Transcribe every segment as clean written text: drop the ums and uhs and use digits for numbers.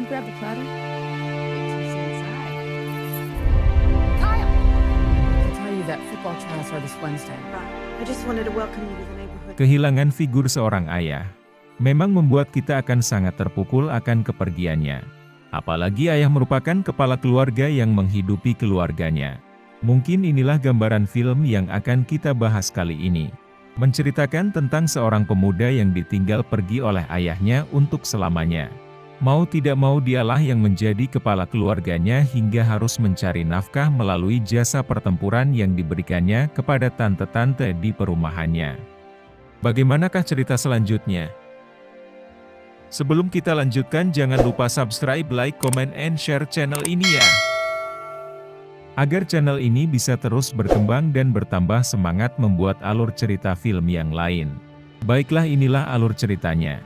you grab the platter? Wait till you see inside. Kyle! I'll tell you that football trials are this Wednesday. I just wanted to welcome you to the neighborhood. Kehilangan figur seorang ayah memang membuat kita akan sangat terpukul akan kepergiannya. Apalagi ayah merupakan kepala keluarga yang menghidupi keluarganya. Mungkin inilah gambaran film yang akan kita bahas kali ini. Menceritakan tentang seorang pemuda yang ditinggal pergi oleh ayahnya untuk selamanya. Mau tidak mau dialah yang menjadi kepala keluarganya hingga harus mencari nafkah melalui jasa pertempuran yang diberikannya kepada tante-tante di perumahannya. Bagaimanakah cerita selanjutnya? Sebelum kita lanjutkan, jangan lupa subscribe, like, comment, and share channel ini ya. Agar channel ini bisa terus berkembang dan bertambah semangat membuat alur cerita film yang lain. Baiklah, inilah alur ceritanya.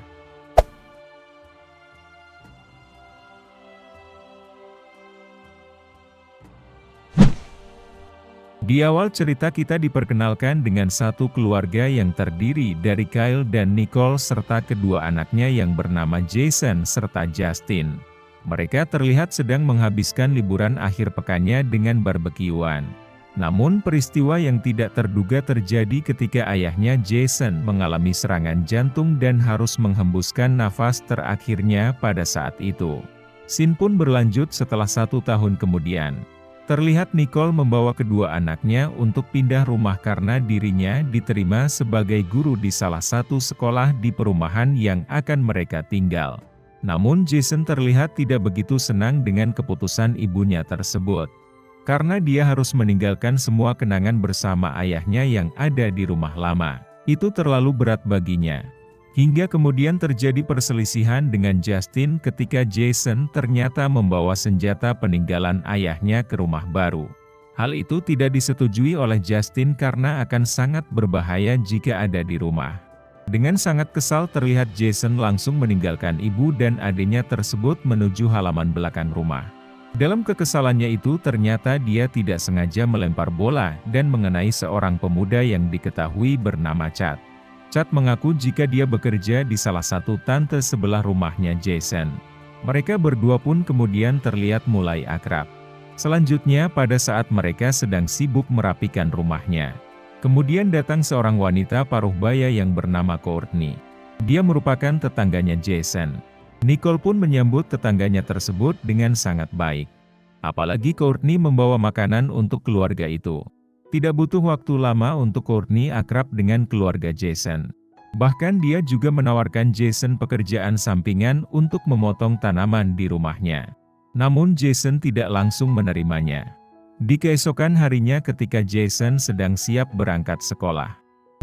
Di awal cerita kita diperkenalkan dengan satu keluarga yang terdiri dari Kyle dan Nicole serta kedua anaknya yang bernama Jason serta Justin. Mereka terlihat sedang menghabiskan liburan akhir pekannya dengan barbekyuan. Namun peristiwa yang tidak terduga terjadi ketika ayahnya Jason mengalami serangan jantung dan harus menghembuskan nafas terakhirnya pada saat itu. Scene pun berlanjut setelah 1 tahun kemudian. Terlihat Nicole membawa kedua anaknya untuk pindah rumah karena dirinya diterima sebagai guru di salah satu sekolah di perumahan yang akan mereka tinggal. Namun Jason terlihat tidak begitu senang dengan keputusan ibunya tersebut. Karena dia harus meninggalkan semua kenangan bersama ayahnya yang ada di rumah lama. Itu terlalu berat baginya. Hingga kemudian terjadi perselisihan dengan Justin ketika Jason ternyata membawa senjata peninggalan ayahnya ke rumah baru. Hal itu tidak disetujui oleh Justin karena akan sangat berbahaya jika ada di rumah. Dengan sangat kesal terlihat Jason langsung meninggalkan ibu dan adiknya tersebut menuju halaman belakang rumah. Dalam kekesalannya itu ternyata dia tidak sengaja melempar bola dan mengenai seorang pemuda yang diketahui bernama Chad. Chad mengaku jika dia bekerja di salah satu tante sebelah rumahnya Jason. Mereka berdua pun kemudian terlihat mulai akrab. Selanjutnya pada saat mereka sedang sibuk merapikan rumahnya. Kemudian datang seorang wanita paruh baya yang bernama Courtney. Dia merupakan tetangganya Jason. Nicole pun menyambut tetangganya tersebut dengan sangat baik. Apalagi Courtney membawa makanan untuk keluarga itu. Tidak butuh waktu lama untuk Courtney akrab dengan keluarga Jason. Bahkan dia juga menawarkan Jason pekerjaan sampingan untuk memotong tanaman di rumahnya. Namun Jason tidak langsung menerimanya. Di keesokan harinya ketika Jason sedang siap berangkat sekolah,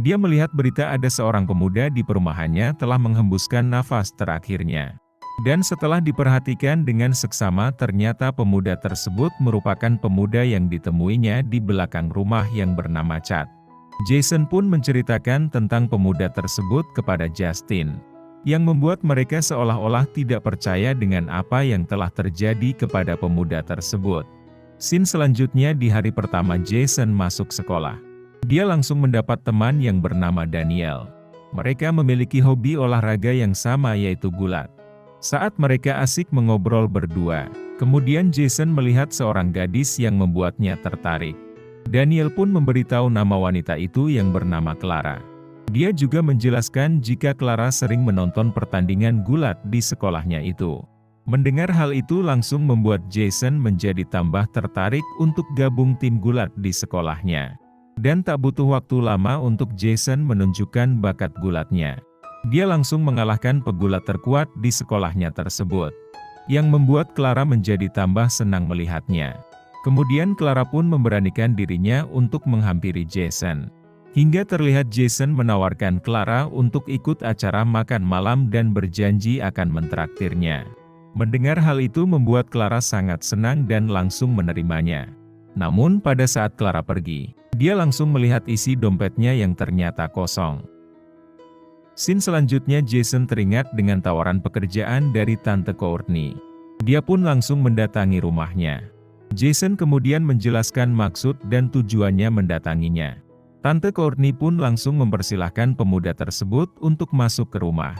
dia melihat berita ada seorang pemuda di perumahannya telah menghembuskan nafas terakhirnya. Dan setelah diperhatikan dengan seksama ternyata pemuda tersebut merupakan pemuda yang ditemuinya di belakang rumah yang bernama Chad. Jason pun menceritakan tentang pemuda tersebut kepada Justin, yang membuat mereka seolah-olah tidak percaya dengan apa yang telah terjadi kepada pemuda tersebut. Scene selanjutnya di hari pertama Jason masuk sekolah. Dia langsung mendapat teman yang bernama Daniel. Mereka memiliki hobi olahraga yang sama yaitu gulat. Saat mereka asik mengobrol berdua, kemudian Jason melihat seorang gadis yang membuatnya tertarik. Daniel pun memberitahu nama wanita itu yang bernama Clara. Dia juga menjelaskan jika Clara sering menonton pertandingan gulat di sekolahnya itu. Mendengar hal itu langsung membuat Jason menjadi tambah tertarik untuk gabung tim gulat di sekolahnya. Dan tak butuh waktu lama untuk Jason menunjukkan bakat gulatnya. Dia langsung mengalahkan pegulat terkuat di sekolahnya tersebut, yang membuat Clara menjadi tambah senang melihatnya. Kemudian Clara pun memberanikan dirinya untuk menghampiri Jason. Hingga terlihat Jason menawarkan Clara untuk ikut acara makan malam dan berjanji akan mentraktirnya. Mendengar hal itu membuat Clara sangat senang dan langsung menerimanya. Namun pada saat Clara pergi, dia langsung melihat isi dompetnya yang ternyata kosong. Scene selanjutnya Jason teringat dengan tawaran pekerjaan dari Tante Courtney. Dia pun langsung mendatangi rumahnya. Jason kemudian menjelaskan maksud dan tujuannya mendatanginya. Tante Courtney pun langsung mempersilahkan pemuda tersebut untuk masuk ke rumah.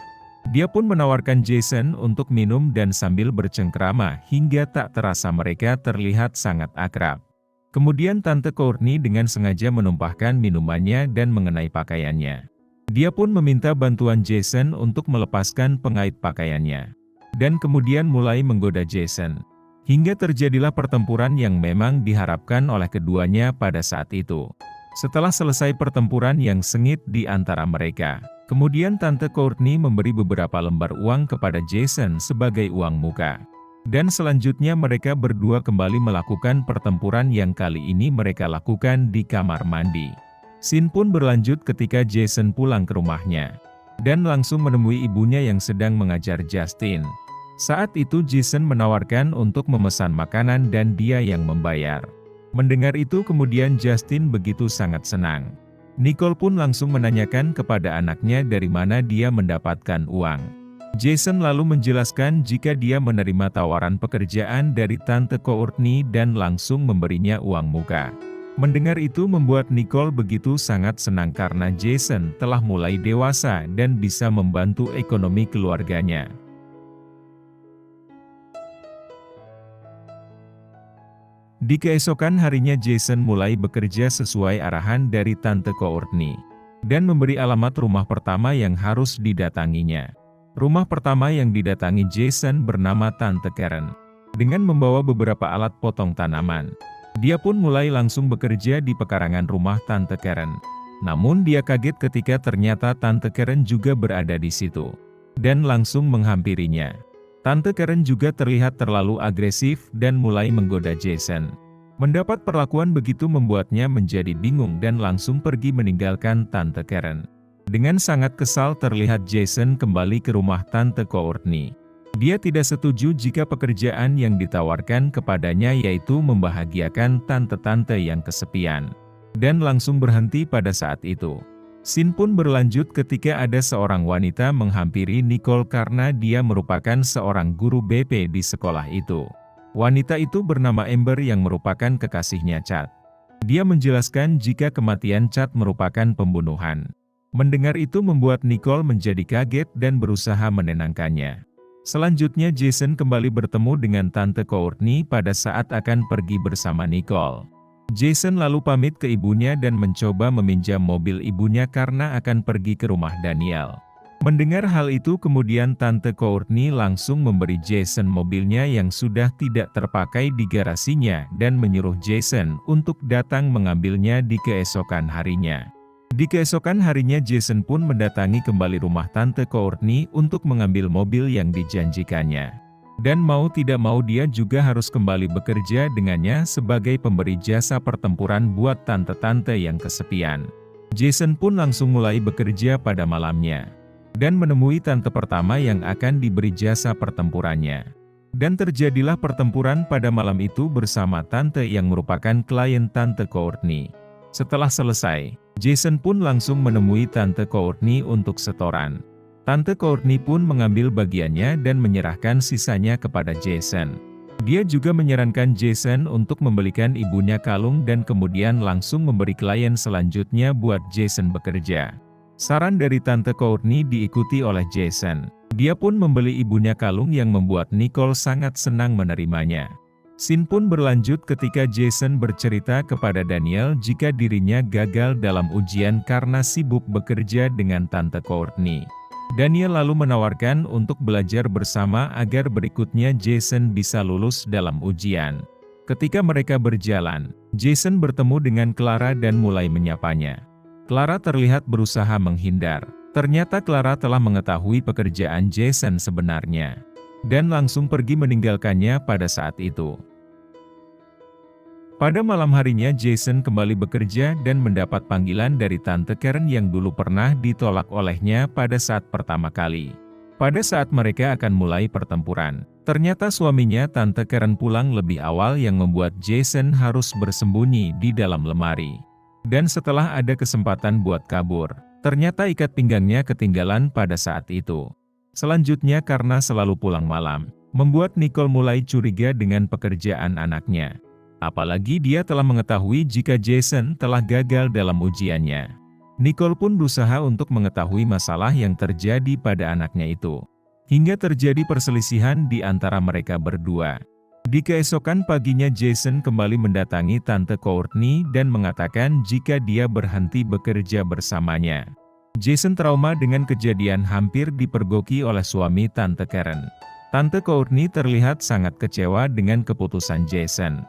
Dia pun menawarkan Jason untuk minum dan sambil bercengkrama hingga tak terasa mereka terlihat sangat akrab. Kemudian Tante Courtney dengan sengaja menumpahkan minumannya dan mengenai pakaiannya. Dia pun meminta bantuan Jason untuk melepaskan pengait pakaiannya. Dan kemudian mulai menggoda Jason. Hingga terjadilah pertempuran yang memang diharapkan oleh keduanya pada saat itu. Setelah selesai pertempuran yang sengit di antara mereka, kemudian Tante Courtney memberi beberapa lembar uang kepada Jason sebagai uang muka. Dan selanjutnya mereka berdua kembali melakukan pertempuran yang kali ini mereka lakukan di kamar mandi. Scene pun berlanjut ketika Jason pulang ke rumahnya. Dan langsung menemui ibunya yang sedang mengajar Justin. Saat itu Jason menawarkan untuk memesan makanan dan dia yang membayar. Mendengar itu kemudian Justin begitu sangat senang. Nicole pun langsung menanyakan kepada anaknya dari mana dia mendapatkan uang. Jason lalu menjelaskan jika dia menerima tawaran pekerjaan dari Tante Courtney dan langsung memberinya uang muka. Mendengar itu membuat Nicole begitu sangat senang karena Jason telah mulai dewasa dan bisa membantu ekonomi keluarganya. Di keesokan harinya Jason mulai bekerja sesuai arahan dari Tante Courtney. Dan memberi alamat rumah pertama yang harus didatanginya. Rumah pertama yang didatangi Jason bernama Tante Karen. Dengan membawa beberapa alat potong tanaman. Dia pun mulai langsung bekerja di pekarangan rumah Tante Karen. Namun dia kaget ketika ternyata Tante Karen juga berada di situ. Dan langsung menghampirinya. Tante Karen juga terlihat terlalu agresif dan mulai menggoda Jason. Mendapat perlakuan begitu membuatnya menjadi bingung dan langsung pergi meninggalkan Tante Karen. Dengan sangat kesal terlihat Jason kembali ke rumah Tante Courtney. Dia tidak setuju jika pekerjaan yang ditawarkan kepadanya yaitu membahagiakan tante-tante yang kesepian. Dan langsung berhenti pada saat itu. Scene pun berlanjut ketika ada seorang wanita menghampiri Nicole karena dia merupakan seorang guru BP di sekolah itu. Wanita itu bernama Amber yang merupakan kekasihnya Chad. Dia menjelaskan jika kematian Chad merupakan pembunuhan. Mendengar itu membuat Nicole menjadi kaget dan berusaha menenangkannya. Selanjutnya Jason kembali bertemu dengan Tante Courtney pada saat akan pergi bersama Nicole. Jason lalu pamit ke ibunya dan mencoba meminjam mobil ibunya karena akan pergi ke rumah Daniel. Mendengar hal itu kemudian Tante Courtney langsung memberi Jason mobilnya yang sudah tidak terpakai di garasinya dan menyuruh Jason untuk datang mengambilnya di keesokan harinya. Di keesokan harinya Jason pun mendatangi kembali rumah Tante Courtney untuk mengambil mobil yang dijanjikannya. Dan mau tidak mau dia juga harus kembali bekerja dengannya sebagai pemberi jasa pertempuran buat tante-tante yang kesepian. Jason pun langsung mulai bekerja pada malamnya. Dan menemui tante pertama yang akan diberi jasa pertempurannya. Dan terjadilah pertempuran pada malam itu bersama tante yang merupakan klien Tante Courtney. Setelah selesai, Jason pun langsung menemui Tante Courtney untuk setoran. Tante Courtney pun mengambil bagiannya dan menyerahkan sisanya kepada Jason. Dia juga menyarankan Jason untuk membelikan ibunya kalung dan kemudian langsung memberi klien selanjutnya buat Jason bekerja. Saran dari Tante Courtney diikuti oleh Jason. Dia pun membeli ibunya kalung yang membuat Nicole sangat senang menerimanya. Scene pun berlanjut ketika Jason bercerita kepada Daniel jika dirinya gagal dalam ujian karena sibuk bekerja dengan Tante Courtney. Daniel lalu menawarkan untuk belajar bersama agar berikutnya Jason bisa lulus dalam ujian. Ketika mereka berjalan, Jason bertemu dengan Clara dan mulai menyapanya. Clara terlihat berusaha menghindar. Ternyata Clara telah mengetahui pekerjaan Jason sebenarnya. Dan langsung pergi meninggalkannya pada saat itu. Pada malam harinya Jason kembali bekerja dan mendapat panggilan dari Tante Karen yang dulu pernah ditolak olehnya pada saat pertama kali. Pada saat mereka akan mulai pertempuran, ternyata suaminya Tante Karen pulang lebih awal yang membuat Jason harus bersembunyi di dalam lemari. Dan setelah ada kesempatan buat kabur, ternyata ikat pinggangnya ketinggalan pada saat itu. Selanjutnya karena selalu pulang malam, membuat Nicole mulai curiga dengan pekerjaan anaknya. Apalagi dia telah mengetahui jika Jason telah gagal dalam ujiannya. Nicole pun berusaha untuk mengetahui masalah yang terjadi pada anaknya itu. Hingga terjadi perselisihan di antara mereka berdua. Di keesokan paginya Jason kembali mendatangi Tante Courtney dan mengatakan jika dia berhenti bekerja bersamanya. Jason trauma dengan kejadian hampir dipergoki oleh suami Tante Karen. Tante Courtney terlihat sangat kecewa dengan keputusan Jason.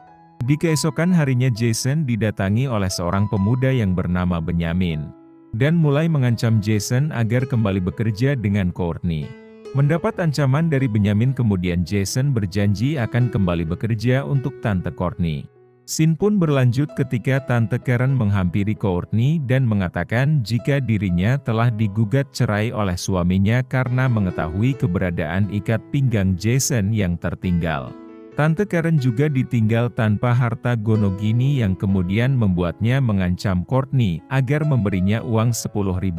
Di keesokan harinya Jason didatangi oleh seorang pemuda yang bernama Benjamin. Dan mulai mengancam Jason agar kembali bekerja dengan Courtney. Mendapat ancaman dari Benjamin kemudian Jason berjanji akan kembali bekerja untuk Tante Courtney. Scene pun berlanjut ketika Tante Karen menghampiri Courtney dan mengatakan jika dirinya telah digugat cerai oleh suaminya karena mengetahui keberadaan ikat pinggang Jason yang tertinggal. Tante Karen juga ditinggal tanpa harta gono gini yang kemudian membuatnya mengancam Courtney agar memberinya uang $10.000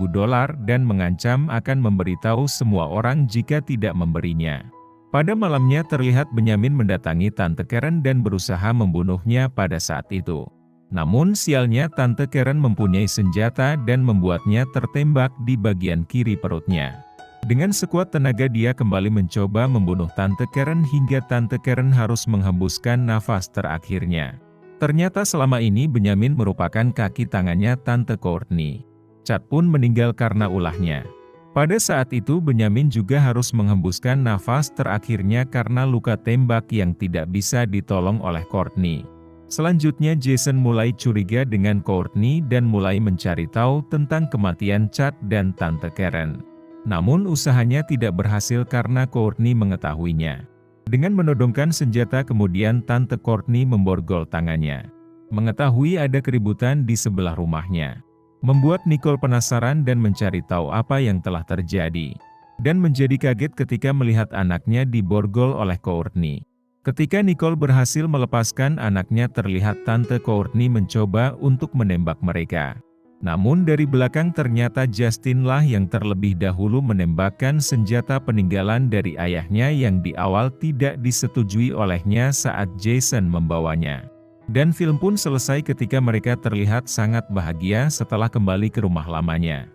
dan mengancam akan memberitahu semua orang jika tidak memberinya. Pada malamnya terlihat Benjamin mendatangi Tante Karen dan berusaha membunuhnya pada saat itu. Namun sialnya Tante Karen mempunyai senjata dan membuatnya tertembak di bagian kiri perutnya. Dengan sekuat tenaga dia kembali mencoba membunuh Tante Karen hingga Tante Karen harus menghembuskan nafas terakhirnya. Ternyata selama ini Benjamin merupakan kaki tangannya Tante Courtney. Chad pun meninggal karena ulahnya. Pada saat itu Benjamin juga harus menghembuskan nafas terakhirnya karena luka tembak yang tidak bisa ditolong oleh Courtney. Selanjutnya Jason mulai curiga dengan Courtney dan mulai mencari tahu tentang kematian Chad dan Tante Karen. Namun usahanya tidak berhasil karena Courtney mengetahuinya. Dengan menodongkan senjata kemudian Tante Courtney memborgol tangannya. Mengetahui ada keributan di sebelah rumahnya. Membuat Nicole penasaran dan mencari tahu apa yang telah terjadi. Dan menjadi kaget ketika melihat anaknya diborgol oleh Courtney. Ketika Nicole berhasil melepaskan anaknya terlihat Tante Courtney mencoba untuk menembak mereka. Namun dari belakang ternyata Justin lah yang terlebih dahulu menembakkan senjata peninggalan dari ayahnya yang di awal tidak disetujui olehnya saat Jason membawanya. Dan film pun selesai ketika mereka terlihat sangat bahagia setelah kembali ke rumah lamanya.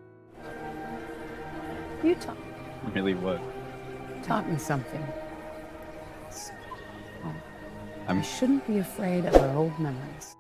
You talk. Really what? Taught me something. I I'm shouldn't be afraid of our old memories.